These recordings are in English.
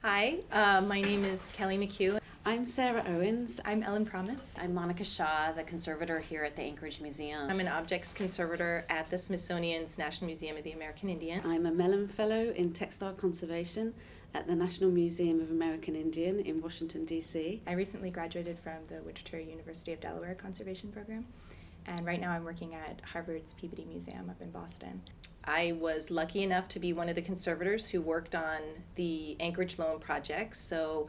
Hi, my name is Kelly McHugh. I'm Sarah Owens. I'm Ellen Promise. I'm Monica Shaw, the conservator here at the Anchorage Museum. I'm an objects conservator at the Smithsonian's National Museum of the American Indian. I'm a Mellon Fellow in Textile Conservation at the National Museum of American Indian in Washington, D.C. I recently graduated from the Wichita University of Delaware Conservation Program, and right now I'm working at Harvard's Peabody Museum up in Boston. I was lucky enough to be one of the conservators who worked on the Anchorage loan project, so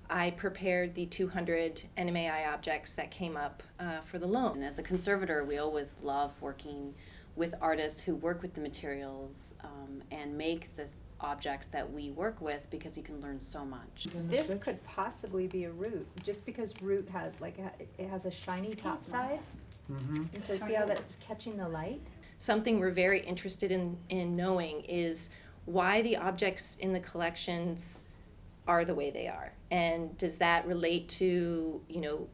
I prepared the 200 NMAI objects that came up for the loan. And as a conservator, we always love working with artists who work with the materials and make the objects that we work with, because you can learn so much. This could possibly be a root, just because root has it has a shiny top side. And so see how that's catching the light? Something we're very interested in knowing is why the objects in the collections are the way they are, and does that relate to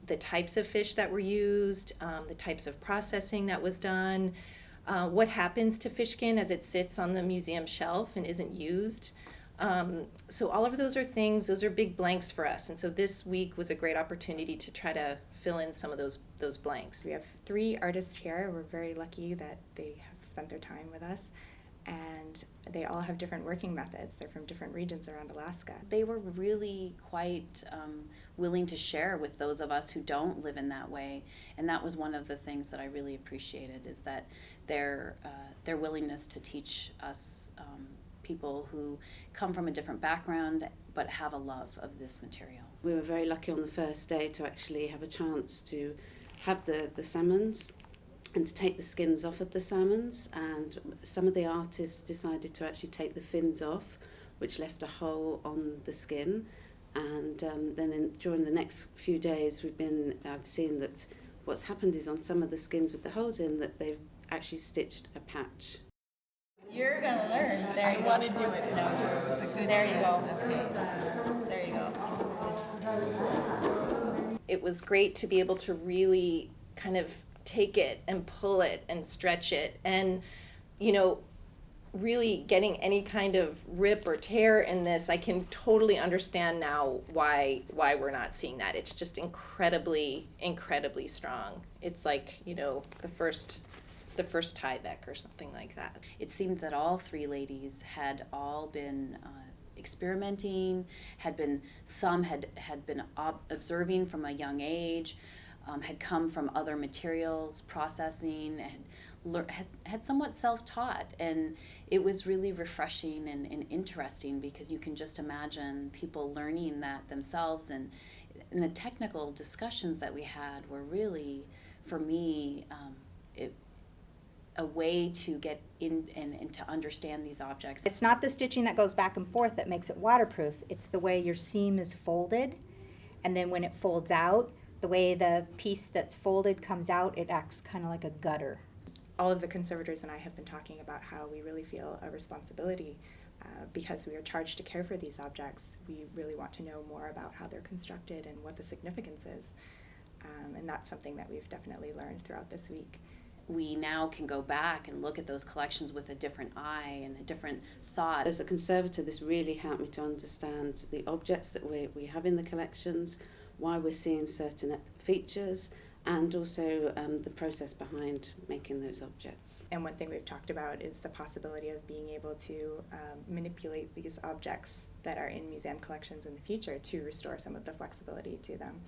the types of fish that were used, the types of processing that was done, what happens to fish skin as it sits on the museum shelf and isn't used. So all of those are things, those are big blanks for us, and so this week was a great opportunity to try to fill in some of those blanks. We have 3 artists here. We're very lucky that they have spent their time with us, and they all have different working methods. They're from different regions around Alaska. They were really quite willing to share with those of us who don't live in that way, and that was one of the things that I really appreciated, is that their willingness to teach us people who come from a different background but have a love of this material. We were very lucky on the first day to actually have a chance to have the salmons and to take the skins off of the salmons, and some of the artists decided to actually take the fins off, which left a hole on the skin. And then during the next few days I've seen that what's happened is on some of the skins with the holes in, that they've actually stitched a patch. You're gonna learn. There you go. I want to do it. No. There you go. There you go. It was great to be able to really kind of take it and pull it and stretch it, and really getting any kind of rip or tear in this, I can totally understand now why we're not seeing that. It's just incredibly strong. It's like the first Tyvek or something like that. It seemed that all 3 ladies had all been experimenting, some had been observing from a young age, had come from other materials, processing, had somewhat self-taught, and it was really refreshing and interesting, because you can just imagine people learning that themselves, and the technical discussions that we had were really, for me, a way to get in and to understand these objects. It's not the stitching that goes back and forth that makes it waterproof. It's the way your seam is folded, and then when it folds out, the way the piece that's folded comes out, it acts kind of like a gutter. All of the conservators and I have been talking about how we really feel a responsibility because we are charged to care for these objects. We really want to know more about how they're constructed and what the significance is, and that's something that we've definitely learned throughout this week. We now can go back and look at those collections with a different eye and a different thought. As a conservator, this really helped me to understand the objects that we have in the collections, why we're seeing certain features, and also the process behind making those objects. And one thing we've talked about is the possibility of being able to manipulate these objects that are in museum collections in the future to restore some of the flexibility to them.